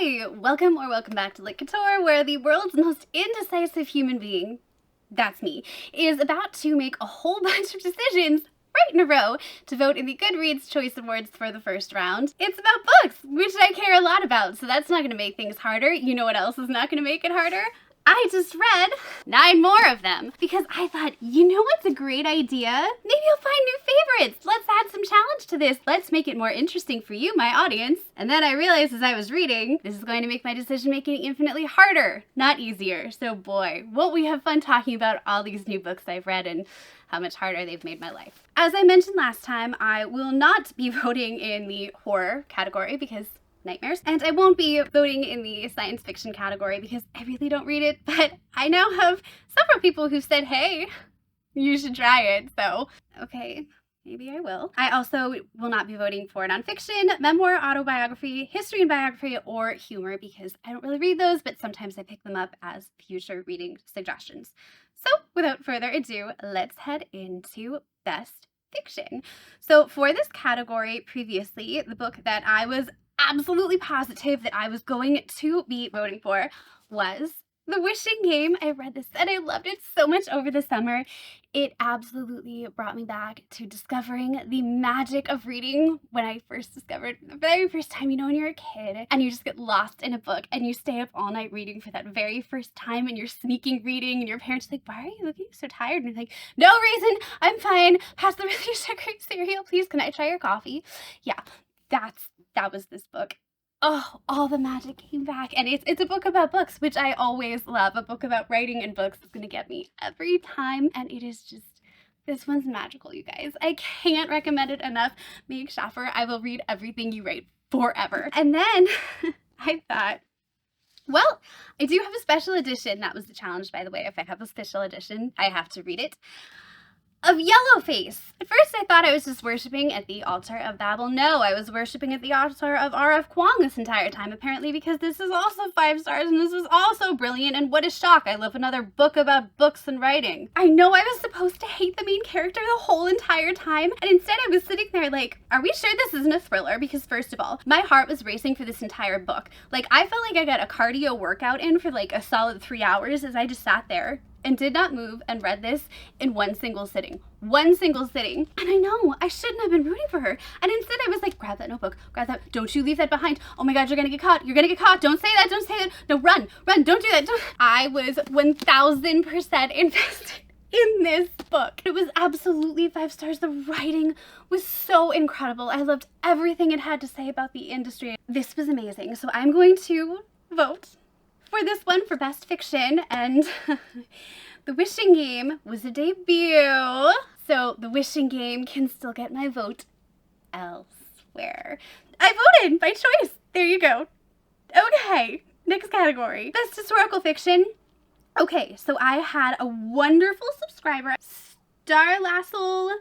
Hi! Welcome back to Lit Couture, where the world's most indecisive human being, that's me, is about to make a whole bunch of decisions right in a row to vote in the Goodreads Choice Awards for the first round. It's about books, which I care a lot about, so that's not going to make things harder. You know what else is not going to make it harder? I just read 9 more of them because I thought, you know what's a great idea? Maybe you'll find new favorites. Let's add some challenge to this. Let's make it more interesting for you, my audience. And then I realized as I was reading, this is going to make my decision making infinitely harder, not easier. So boy, won't we have fun talking about all these new books I've read and how much harder they've made my life. As I mentioned last time, I will not be voting in the horror category because nightmares. And I won't be voting in the science fiction category because I really don't read it, but I now have several people who said, hey, you should try it. So, okay, maybe I will. I also will not be voting for nonfiction, memoir, autobiography, history and biography, or humor because I don't really read those, but sometimes I pick them up as future reading suggestions. So without further ado, let's head into Best Fiction. So for this category previously, the book that I was absolutely positive that I was going to be voting for was The Wishing Game. I read this and I loved it so much over the summer. It absolutely brought me back to discovering the magic of reading when I first discovered the very first time, you know, when you're a kid and you just get lost in a book and you stay up all night reading for that very first time and you're sneaking reading and your parents are like, why are you looking so tired? And you're like, no reason, I'm fine. Pass the really sugary cereal, please. Can I try your coffee? Yeah, that was this book. Oh, all the magic came back. And it's a book about books, which I always love. A book about writing and books is going to get me every time. And it is just, this one's magical, you guys. I can't recommend it enough. Meg Schaffer, I will read everything you write forever. And then I thought, well, I do have a special edition. That was the challenge, by the way. If I have a special edition, I have to read it. Of Yellowface. At first I thought I was just worshipping at the altar of Babel. No, I was worshipping at the altar of R.F. Kuang this entire time, apparently, because this is also 5 stars and this was also brilliant, and what a shock. I love another book about books and writing. I know I was supposed to hate the main character the whole entire time, and instead I was sitting there like, are we sure this isn't a thriller? Because first of all, my heart was racing for this entire book. Like, I felt like I got a cardio workout in for like a solid 3 hours as I just sat there and did not move and read this in one single sitting. And I know, I shouldn't have been rooting for her. And instead I was like, grab that notebook, grab that, don't you leave that behind. Oh my God, you're gonna get caught, don't say that. No, run, don't do that. I was 1000% invested in this book. It was absolutely 5 stars. The writing was so incredible. I loved everything it had to say about the industry. This was amazing. So I'm going to vote for this one for Best Fiction, and The Wishing Game was a debut, so The Wishing Game can still get my vote elsewhere. I voted by choice. There you go. Okay, next category. Best Historical Fiction. Okay, so I had a wonderful subscriber, Star Lassel,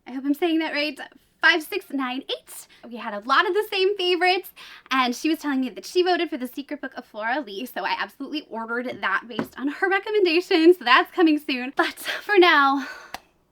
I hope I'm saying that right, 5698. We had a lot of the same favorites, and she was telling me that she voted for The Secret Book of Flora Lee, so I absolutely ordered that based on her recommendations, so that's coming soon. But for now,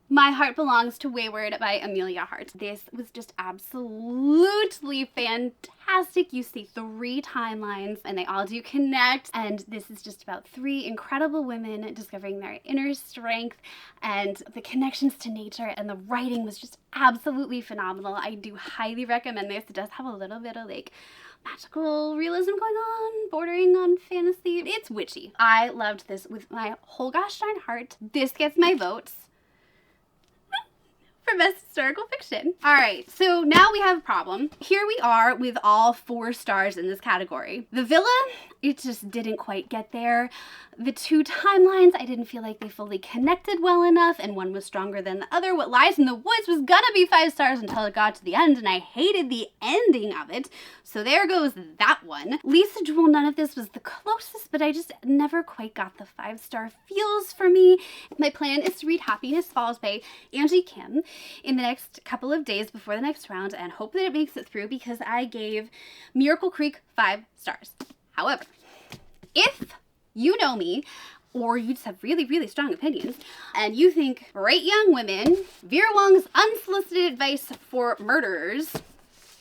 My Heart Belongs to Wayward by Amelia Hart. This was just absolutely fantastic. You see 3 timelines and they all do connect, and this is just about 3 incredible women discovering their inner strength and the connections to nature, and the writing was just absolutely phenomenal. I do highly recommend this. It does have a little bit of like magical realism going on, bordering on fantasy. It's witchy. I loved this with my whole gosh darn heart. This gets my votes for Best Historical Fiction. All right, so now we have a problem. Here we are with all 4 stars in this category. The Villa, it just didn't quite get there. The 2 timelines, I didn't feel like they fully connected well enough, and one was stronger than the other. What Lies in the Woods was gonna be 5 stars until it got to the end, and I hated the ending of it. So there goes that one. Lisa Jewell, none of this was the closest, but I just never quite got the 5-star feels for me. My plan is to read Happiness Falls by Angie Kim in the next couple of days before the next round and hope that it makes it through, because I gave Miracle Creek 5 stars. However, if you know me, or you just have really, really strong opinions, and you think Bright Young Women, Vera Wong's Unsolicited Advice for Murderers,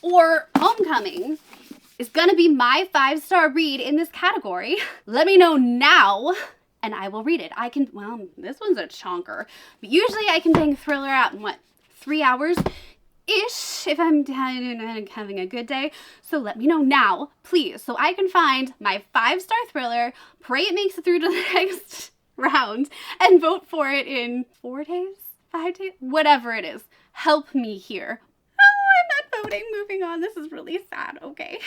or Homecoming is gonna be my 5-star read in this category. Let me know now, and I will read it. Well, this one's a chonker, but usually I can bang a thriller out in, 3 hours? Ish, if I'm having a good day. So let me know now, please, so I can find my 5-star thriller, pray it makes it through to the next round, and vote for it in 4 days, 5 days, whatever it is. Help me here. Oh, I'm not voting. Moving on. This is really sad. Okay.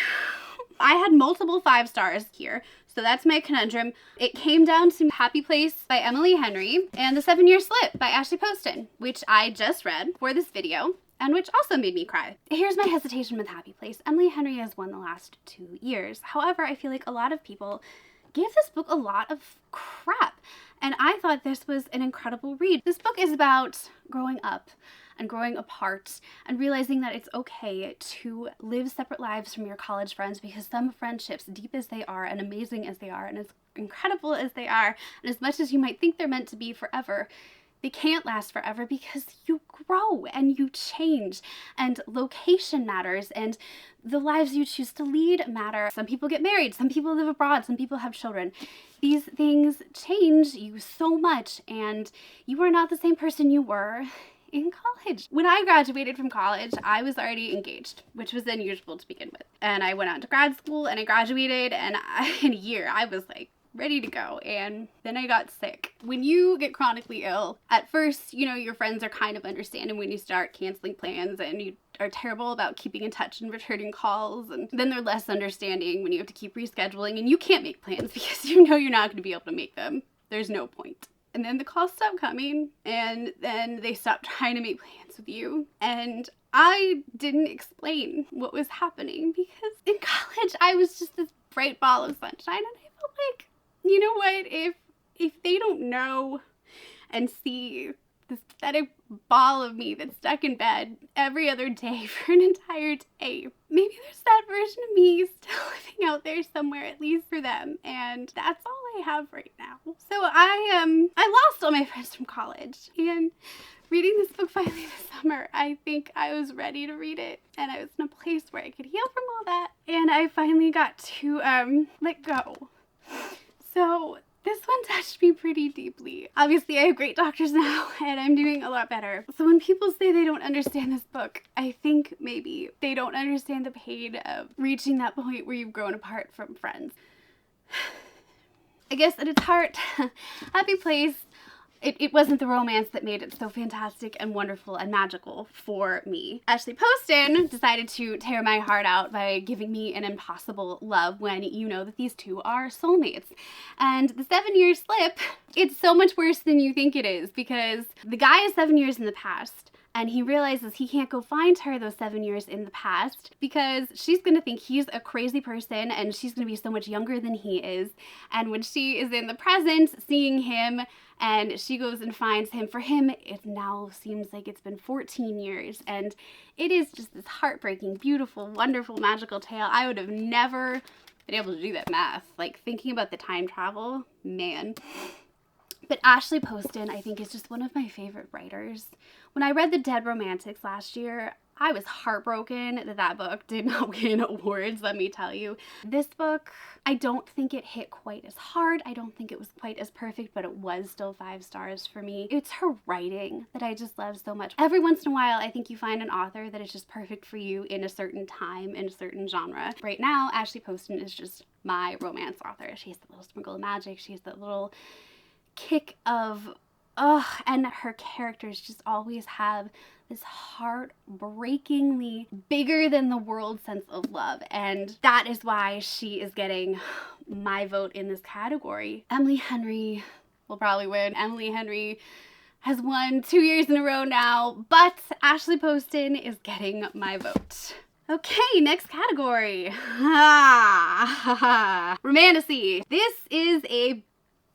I had multiple 5 stars here, so that's my conundrum. It came down to Happy Place by Emily Henry and The 7-Year Slip by Ashley Poston, which I just read for this video, and which also made me cry. Here's my hesitation with Happy Place. Emily Henry has won the last 2 years. However, I feel like a lot of people gave this book a lot of crap, and I thought this was an incredible read. This book is about growing up and growing apart and realizing that it's okay to live separate lives from your college friends, because some friendships, deep as they are and amazing as they are and as incredible as they are, and as much as you might think they're meant to be forever, they can't last forever because you grow and you change, and location matters, and the lives you choose to lead matter. Some people get married, some people live abroad, some people have children. These things change you so much, and you are not the same person you were in college. When I graduated from college, I was already engaged, which was unusual to begin with. And I went on to grad school and I graduated, and in a year I was like ready to go, and then I got sick. When you get chronically ill, at first, you know, your friends are kind of understanding when you start canceling plans, and you are terrible about keeping in touch and returning calls, and then they're less understanding when you have to keep rescheduling and you can't make plans because you know you're not going to be able to make them. There's no point. And then the calls stopped coming, and then they stopped trying to make plans with you. And I didn't explain what was happening because in college I was just this bright ball of sunshine, and I felt like, you know what, if they don't know and see this pathetic ball of me that's stuck in bed every other day for an entire day, maybe there's that version of me still living out there somewhere, at least for them, and that's all I have right now. So I lost all my friends from college, and reading this book finally this summer, I think I was ready to read it, and I was in a place where I could heal from all that, and I finally got to let go. So this one touched me pretty deeply. Obviously, I have great doctors now, and I'm doing a lot better. So when people say they don't understand this book, I think maybe they don't understand the pain of reaching that point where you've grown apart from friends. I guess at its heart, Happy Place, it wasn't the romance that made it so fantastic and wonderful and magical for me. Ashley Poston decided to tear my heart out by giving me an impossible love when you know that these two are soulmates. And The 7-Year Slip, it's so much worse than you think it is, because the guy is 7 years in the past, and he realizes he can't go find her those 7 years in the past because she's gonna think he's a crazy person, and she's gonna be so much younger than he is. And when she is in the present seeing him and she goes and finds him, for him it now seems like it's been 14 years, and it is just this heartbreaking, beautiful, wonderful, magical tale. I would have never been able to do that math. Like, thinking about the time travel, man. But Ashley Poston, I think, is just one of my favorite writers. When I read The Dead Romantics last year, I was heartbroken that that book did not win awards, let me tell you. This book, I don't think it hit quite as hard. I don't think it was quite as perfect, but it was still 5 stars for me. It's her writing that I just love so much. Every once in a while, I think you find an author that is just perfect for you in a certain time, in a certain genre. Right now, Ashley Poston is just my romance author. She has that little sprinkle of magic. She has that little kick of, and her characters just always have this heartbreakingly bigger than the world sense of love, and that is why she is getting my vote in this category. Emily Henry will probably win. Emily Henry has won 2 years in a row now, but Ashley Poston is getting my vote. Okay, next category. Romantasy. This is a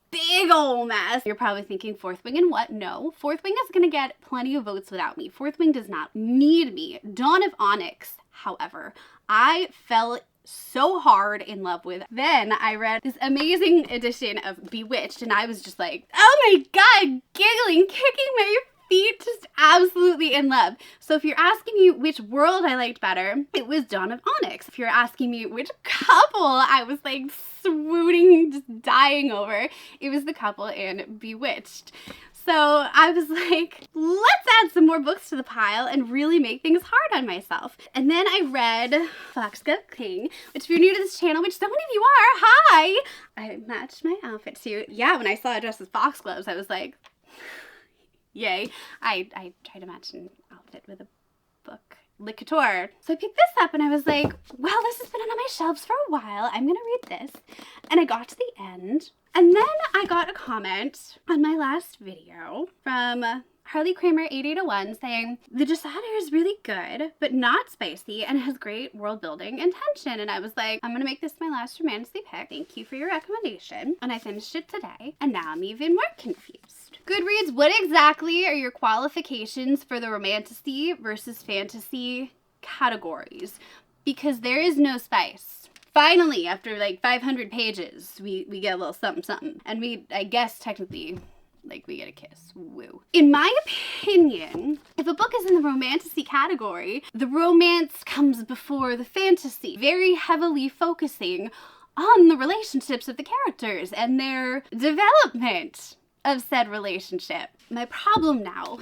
big ol' mess. You're probably thinking, Fourth Wing and what? No, Fourth Wing is gonna get plenty of votes without me. Fourth Wing does not need me. Dawn of Onyx, however, I fell so hard in love with. Then I read this amazing edition of Bewitched, and I was just like, oh my god, giggling, kicking my feet, just absolutely in love. So if you're asking me which world I liked better, it was Dawn of Onyx. If you're asking me which couple I was like swooning, just dying over, it was the couple in Bewitched. So I was like, let's add some more books to the pile and really make things hard on myself. And then I read Foxglove King, which if you're new to this channel, which so many of you are, hi! I matched my outfit to, yeah, when I saw it dressed as foxgloves, I was like, yay. I tried to match an outfit with a book. Le Couture. So I picked this up and I was like, well, this has been on my shelves for a while. I'm gonna read this. And I got to the end. And then I got a comment on my last video from Harley Kramer 8801 saying, the Desader is really good, but not spicy and has great world building and tension. And I was like, I'm gonna make this my last Romantasy pick. Thank you for your recommendation. And I finished it today. And now I'm even more confused. Goodreads, what exactly are your qualifications for the Romantasy versus fantasy categories? Because there is no spice. Finally, after like 500 pages, we get a little something something. And I guess technically, like, we get a kiss. Woo. In my opinion, if a book is in the Romantasy category, the romance comes before the fantasy, very heavily focusing on the relationships of the characters and their development of said relationship. My problem now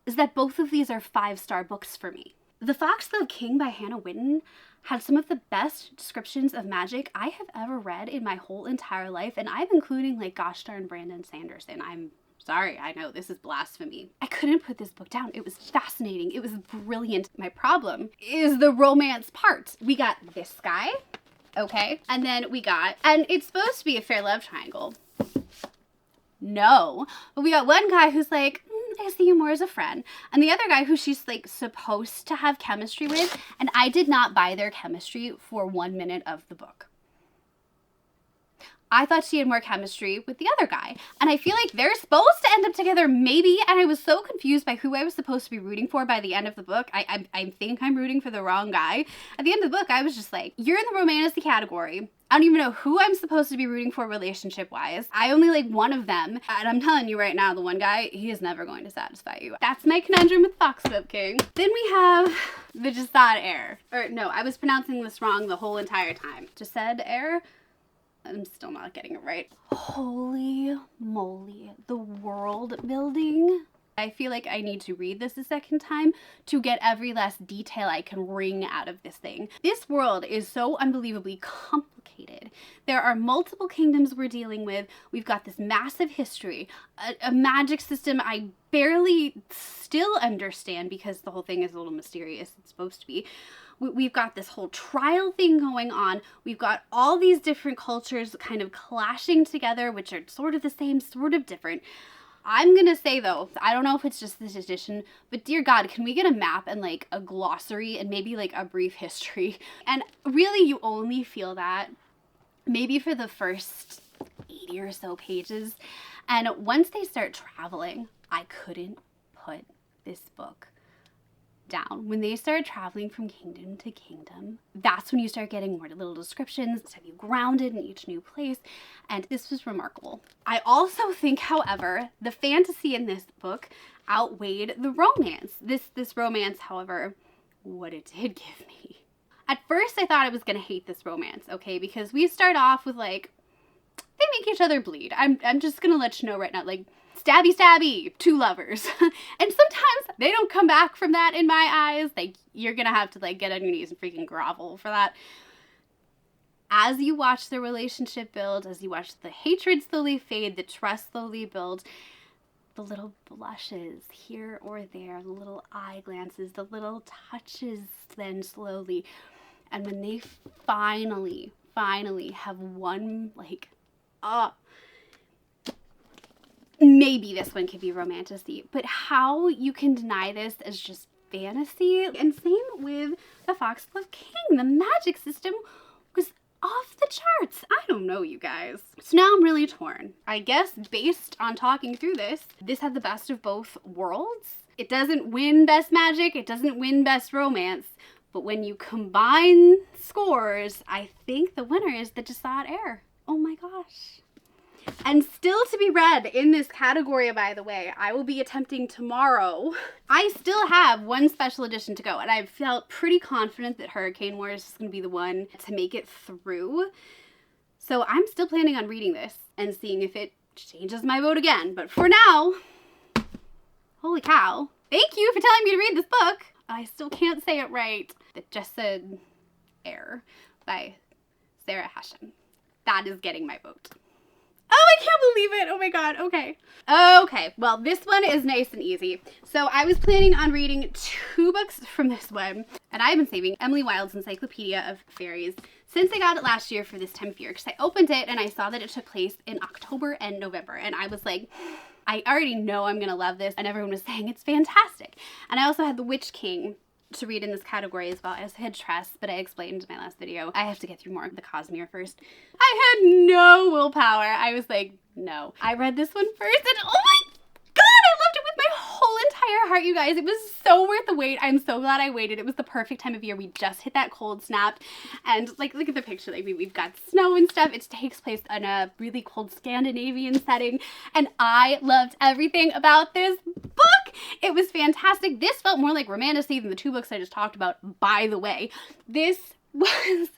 is that both of these are 5-star books for me. The Foxglove King by Hannah Whitten had some of the best descriptions of magic I have ever read in my whole entire life, and I'm including like gosh darn Brandon Sanderson. I'm sorry, I know this is blasphemy. I couldn't put this book down. It was fascinating. It was brilliant. My problem is the romance part. We got this guy, okay, and then we got, and it's supposed to be a fair love triangle. No, but we got one guy who's like, I see you more as a friend, and the other guy who she's like supposed to have chemistry with, and I did not buy their chemistry for 1 minute of the book. I thought she had more chemistry with the other guy, and I feel like they're supposed to end up together maybe, and I was so confused by who I was supposed to be rooting for by the end of the book. I think I'm rooting for the wrong guy. At the end of the book, I was just like, you're in the Romantasy category. I don't even know who I'm supposed to be rooting for relationship-wise. I only like one of them, and I'm telling you right now, the one guy, he is never going to satisfy you. That's my conundrum with Foxglove King. Then we have the Desader. Or no, I was pronouncing this wrong the whole entire time. Desader? I'm still not getting it right. Holy moly, the world building. I feel like I need to read this a second time to get every last detail I can wring out of this thing. This world is so unbelievably complicated. There are multiple kingdoms we're dealing with. We've got this massive history, a magic system I barely still understand because the whole thing is a little mysterious. It's supposed to be. We've got this whole trial thing going on. We've got all these different cultures kind of clashing together, which are sort of the same, sort of different. I'm gonna say though, I don't know if it's just this edition, but dear God, can we get a map and like a glossary and maybe like a brief history? And really you only feel that maybe for the first 80 or so pages. And once they start traveling, I couldn't put this book down. When they started traveling from kingdom to kingdom, that's when you start getting more little descriptions to have you grounded in each new place, and this was remarkable. I also think, however, the fantasy in this book outweighed the romance. This romance, however, what it did give me. At first I thought I was gonna hate this romance, okay, because we start off with like, they make each other bleed. I'm just gonna let you know right now, like, stabby stabby, 2 lovers. And sometimes they don't come back from that in my eyes. Like, you're gonna have to like get on your knees and freaking grovel for that. As you watch the relationship build, as you watch the hatred slowly fade, the trust slowly build, the little blushes here or there, the little eye glances, the little touches then slowly. And when they finally have one like, maybe this one could be Romantasy, but how you can deny this as just fantasy? And same with the Foxglove King. The magic system was off the charts. I don't know, you guys. So now I'm really torn. I guess based on talking through this had the best of both worlds. It doesn't win best magic, it doesn't win best romance, but when you combine scores, I think the winner is the Desader. Oh my gosh. And still to be read in this category, by the way, I will be attempting tomorrow. I still have one special edition to go, and I felt pretty confident that Hurricane Wars is going to be the one to make it through. So I'm still planning on reading this and seeing if it changes my vote again. But for now, holy cow. Thank you for telling me to read this book. I still can't say it right. It just said Air by Sarah Hashem. That is getting my vote. Oh, I can't believe it. Oh my god. Okay. Okay. Well, this one is nice and easy. So I was planning on reading 2 books from this one, and I've been saving Emily Wilde's Encyclopedia of Fairies since I got it last year for this time of year, because I opened it and I saw that it took place in October and November, and I was like, I already know I'm gonna love this, and everyone was saying it's fantastic. And I also had The Witch King to read in this category as well as Headtress, but I explained in my last video. I have to get through more of the Cosmere first. I had no willpower. I was like, no. I read this one first, and oh my god, I loved it with my whole entire heart, you guys. It was so worth the wait. I'm so glad I waited. It was the perfect time of year. We just hit that cold snap, and like, look at the picture. Like, we've got snow and stuff. It takes place in a really cold Scandinavian setting, and I loved everything about this book. It was fantastic. This felt more like Romantasy than the 2 books I just talked about, by the way. This was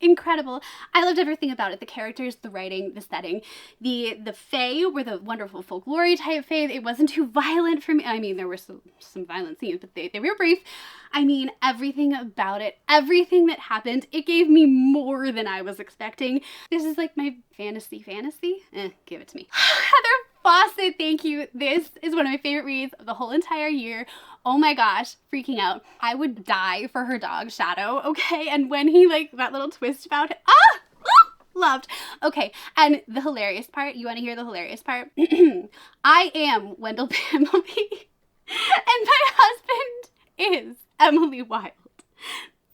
incredible. I loved everything about it. The characters, the writing, the setting. The fae were the wonderful folklore type fae. It wasn't too violent for me. I mean, there were some violent scenes, but they were brief. I mean, everything about it, everything that happened, it gave me more than I was expecting. This is like my fantasy. Give it to me. Heather Fawcett, thank you. This is one of my favorite reads of the whole entire year. Oh my gosh, freaking out. I would die for her dog, Shadow, okay? And when he, like, that little twist about it, loved. Okay, and the hilarious part, you want to hear the hilarious part? I am Wendell Pampleby, and my husband is Emily Wilde.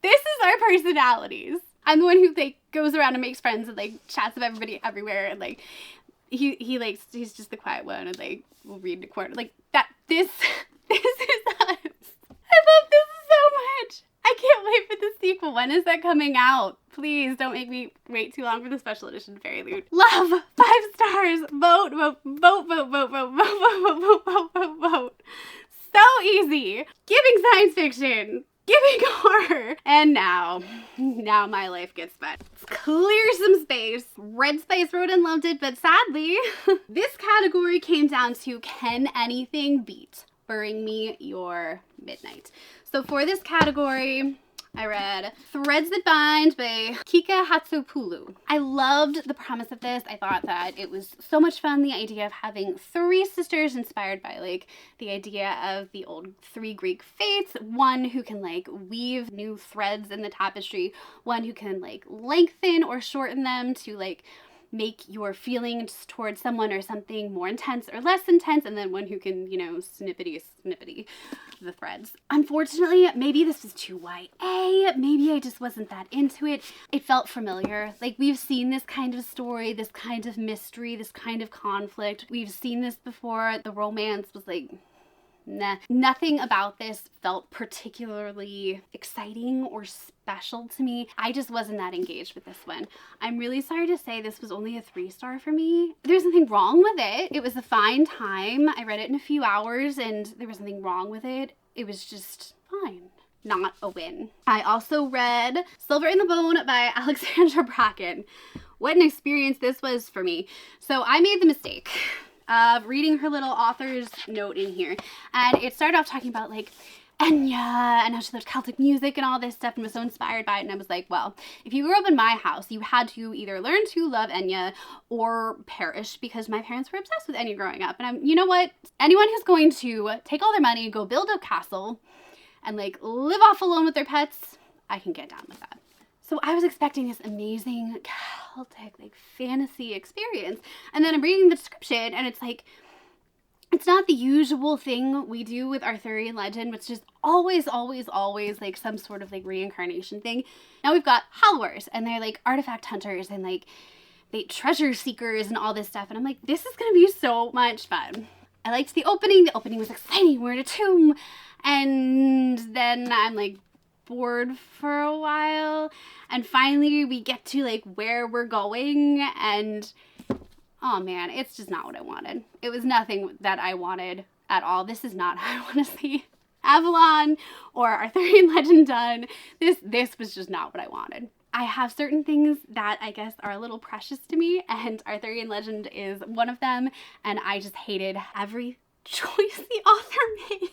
This is our personalities. I'm the one who, like, goes around and makes friends and, like, chats with everybody everywhere, and, like, he's just the quiet one, and, like, we'll read in a corner. Like, this is us. I love this so much. I can't wait for the sequel. When is that coming out? Please don't make me wait too long for the special edition Fairy Loot. Love, 5 stars. Vote, vote, vote, vote, vote, vote, vote, vote, vote, vote, vote, vote. So easy. Giving science fiction. Giving horror. And now my life gets better. Let's clear some space. Red Spice wrote and loved it, but sadly, this category came down to can anything beat Bring Me Your Midnight. So for this category, I read Threads That Bind by Kika Hatsupulu. I loved the premise of this. I thought that it was so much fun, the idea of having 3 sisters inspired by, like, the idea of the old 3 Greek fates. One who can, like, weave new threads in the tapestry. One who can, like, lengthen or shorten them to, like, make your feelings towards someone or something more intense or less intense, and then one who can, you know, snippety the threads. Unfortunately, maybe this was too YA, maybe I just wasn't that into it. It felt familiar. Like, we've seen this kind of story, this kind of mystery, this kind of conflict. We've seen this before. The romance was like, nah. Nothing about this felt particularly exciting or special to me. I just wasn't that engaged with this one. I'm really sorry to say this was only a 3-star for me. There's nothing wrong with it. It was a fine time. I read it in a few hours and there was nothing wrong with it. It was just fine. Not a win. I also read Silver in the Bone by Alexandra Bracken. What an experience this was for me. So I made the mistake of reading her little author's note in here, and it started off talking about, like, Enya and how she loved Celtic music and all this stuff and was so inspired by it, and I was like, well, if you grew up in my house, you had to either learn to love Enya or perish, because my parents were obsessed with Enya growing up. And you know what? Anyone who's going to take all their money, go build a castle, and, like, live off alone with their pets, I can get down with that. So I was expecting this amazing Celtic, like, fantasy experience. And then I'm reading the description and it's like, it's not the usual thing we do with Arthurian legend, which is always, like, some sort of, like, reincarnation thing. Now we've got Hallowers, and they're, like, artifact hunters and, like, they treasure seekers and all this stuff. And I'm like, this is gonna be so much fun. I liked the opening. The opening was exciting. We're in a tomb. And then I'm, like, bored for a while, and finally we get to, like, where we're going, and oh man, it's just not what I wanted. It was nothing that I wanted at all. This is not how I want to see Avalon or Arthurian Legend done. This was just not what I wanted. I have certain things that I guess are a little precious to me, and Arthurian Legend is one of them, and I just hated every choice the author made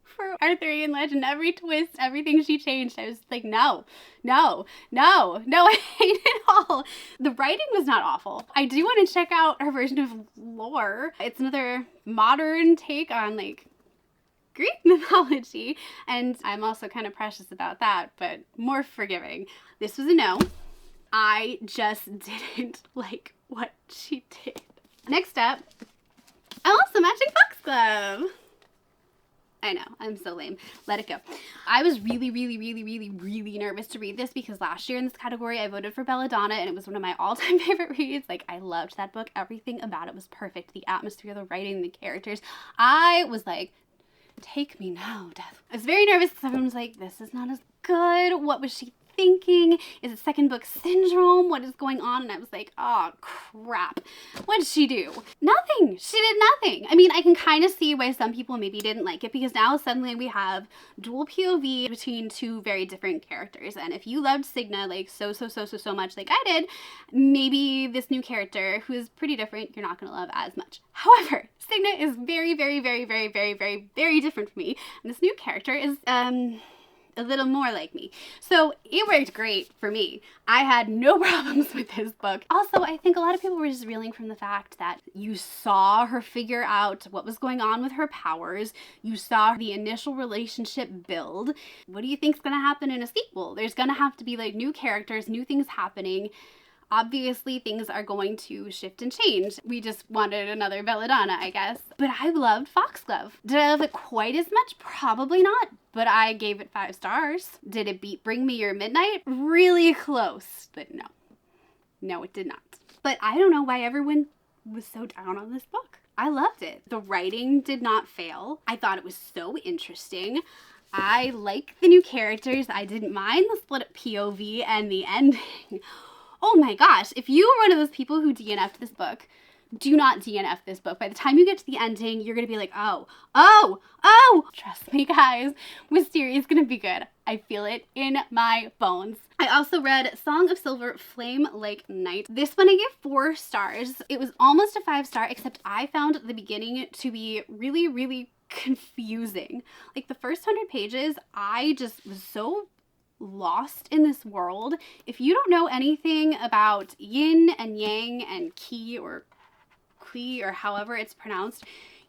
for Arthurian Legend. Every twist, everything she changed, I was like, no, I hate it all. The writing was not awful. I do want to check out her version of lore. It's another modern take on like Greek mythology, and I'm also kind of precious about that, but more forgiving. This was a no. I just didn't like what she did. Next up, I'm also matching Foxglove. I know, I'm so lame. Let it go. I was really nervous to read this because last year in this category I voted for Belladonna, and it was one of my all-time favorite reads. Like, I loved that book. Everything about it was perfect. The atmosphere, the writing, the characters. I was like, take me now, Death. I was very nervous because everyone was like, this is not as good. What was she thinking? Is it second book syndrome? What is going on? And I was like, oh crap. What did she do? Nothing. She did nothing. I mean, I can kind of see why some people maybe didn't like it, because now suddenly we have dual POV between two very different characters. And if you loved Signa like so much like I did, maybe this new character who is pretty different, you're not going to love as much. However, Signa is very different from me. And this new character is, a little more like me. So it worked great for me. I had no problems with this book. Also, I think a lot of people were just reeling from the fact that you saw her figure out what was going on with her powers. You saw the initial relationship build. What do you think's gonna happen in a sequel? There's gonna have to be like new characters, new things happening. Obviously, things are going to shift and change. We just wanted another Belladonna, I guess. But I loved Foxglove. Did I love it quite as much? Probably not, but I gave it 5 stars. Did it beat Bring Me Your Midnight? Really close, but no. No, it did not. But I don't know why everyone was so down on this book. I loved it. The writing did not fail. I thought it was so interesting. I like the new characters. I didn't mind the split up POV and the ending. Oh my gosh, if you were one of those people who DNF'd this book, do not DNF this book. By the time you get to the ending, you're going to be like, oh. Trust me, guys, Wisteria is going to be good. I feel it in my bones. I also read Song of Silver, Flame Like Night. This one I gave 4 stars. It was almost a 5-star, except I found the beginning to be really confusing. Like the first 100 pages, I just was so lost in this world. If you don't know anything about yin and yang and qi or qui or however it's pronounced,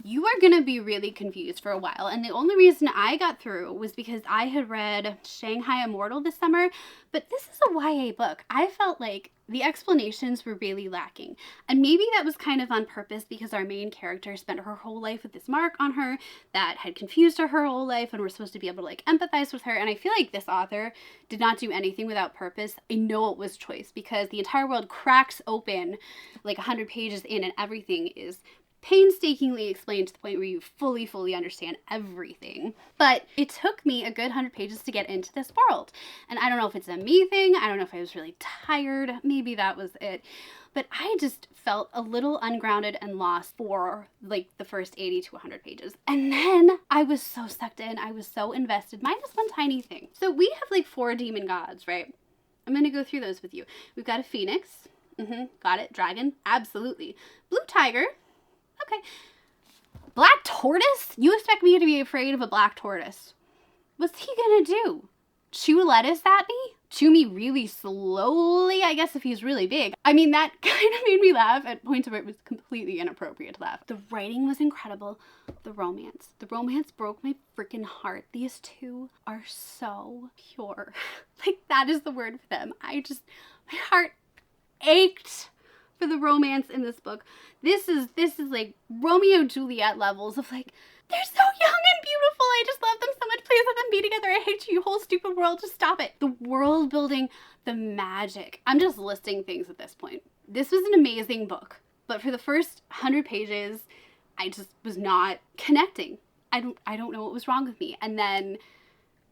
you are gonna be really confused for a while. And the only reason I got through was because I had read Shanghai Immortal this summer, but this is a YA book. I felt like the explanations were really lacking. And maybe that was kind of on purpose because our main character spent her whole life with this mark on her that had confused her whole life, and we're supposed to be able to like empathize with her. And I feel like this author did not do anything without purpose. I know it was choice because the entire world cracks open like 100 pages in and everything is painstakingly explained to the point where you fully understand everything. But it took me a good 100 pages to get into this world. And I don't know if it's a me thing. I don't know if I was really tired. Maybe that was it. But I just felt a little ungrounded and lost for like the first 80 to 100 pages. And then I was so sucked in. I was so invested. Minus one tiny thing. So we have like 4 demon gods, right? I'm going to go through those with you. We've got a phoenix. Got it. Dragon. Absolutely. Blue tiger. Okay. Black tortoise? You expect me to be afraid of a black tortoise? What's he gonna do? Chew lettuce at me? Chew me really slowly, I guess, if he's really big. I mean, that kind of made me laugh at points where it was completely inappropriate to laugh. The writing was incredible. The romance broke my freaking heart. These two are so pure. Like, that is the word for them. My heart ached for the romance in this book. This is like Romeo Juliet levels of like, they're so young and beautiful. I just love them so much. Please let them be together. I hate you, whole stupid world. Just stop it. The world building, the magic. I'm just listing things at this point. This was an amazing book, but for the first 100 pages, I just was not connecting. I don't know what was wrong with me. And then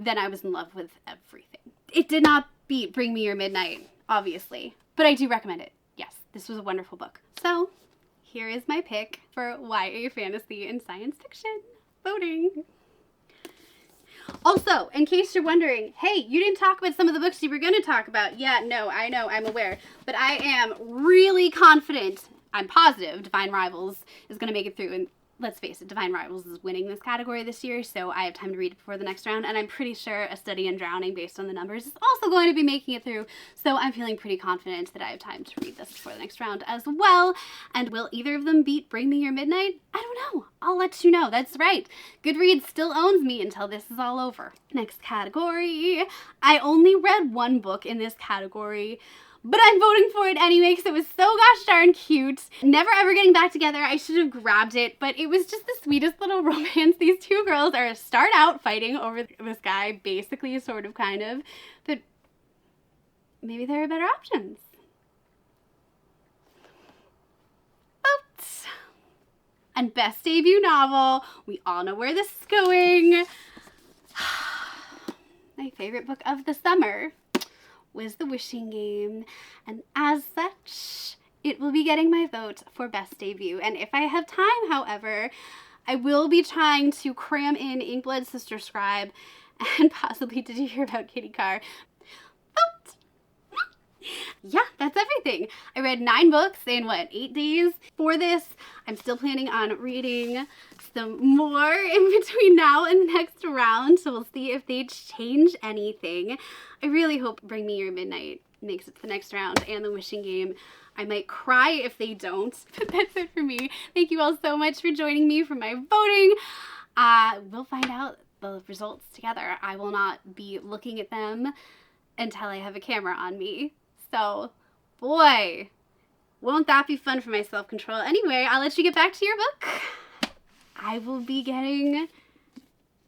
I was in love with everything. It did not beat Bring Me Your Midnight, obviously, but I do recommend it. Yes, this was a wonderful book. So here is my pick for YA fantasy and science fiction voting. Also, in case you're wondering, hey, you didn't talk about some of the books you were going to talk about. Yeah, no, I know, I'm aware. But I am really confident, I'm positive, Divine Rivals is going to make it through. And let's face it, Divine Rivals is winning this category this year, so I have time to read it before the next round. And I'm pretty sure A Study in Drowning, based on the numbers, is also going to be making it through. So I'm feeling pretty confident that I have time to read this before the next round as well. And will either of them beat Bring Me Your Midnight? I don't know. I'll let you know. That's right. Goodreads still owns me until this is all over. Next category. I only read one book in this category, but I'm voting for it anyway because it was so gosh darn cute. Never ever getting back together. I should have grabbed it, but it was just the sweetest little romance. These two girls start out fighting over this guy, basically, sort of, kind of, but maybe there are better options. Vote. And best debut novel. We all know where this is going. My favorite book of the summer was The Wishing Game, and as such, it will be getting my vote for best debut. And if I have time, however, I will be trying to cram in Inkblood Sister Scribe and possibly Did You Hear About Kitty Carr? Vote! Yeah, that's everything. I read 9 books in, 8 days? For this, I'm still planning on reading some more in between now and the next round, so we'll see if they change anything. I really hope Bring Me Your Midnight makes it to the next round, and The Wishing Game. I might cry if they don't, but that's it for me. Thank you all so much for joining me for my voting. We'll find out the results together. I will not be looking at them until I have a camera on me. So, boy, won't that be fun for my self-control. Anyway, I'll let you get back to your book. I will be getting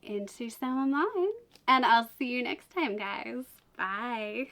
into some of mine. And I'll see you next time, guys. Bye.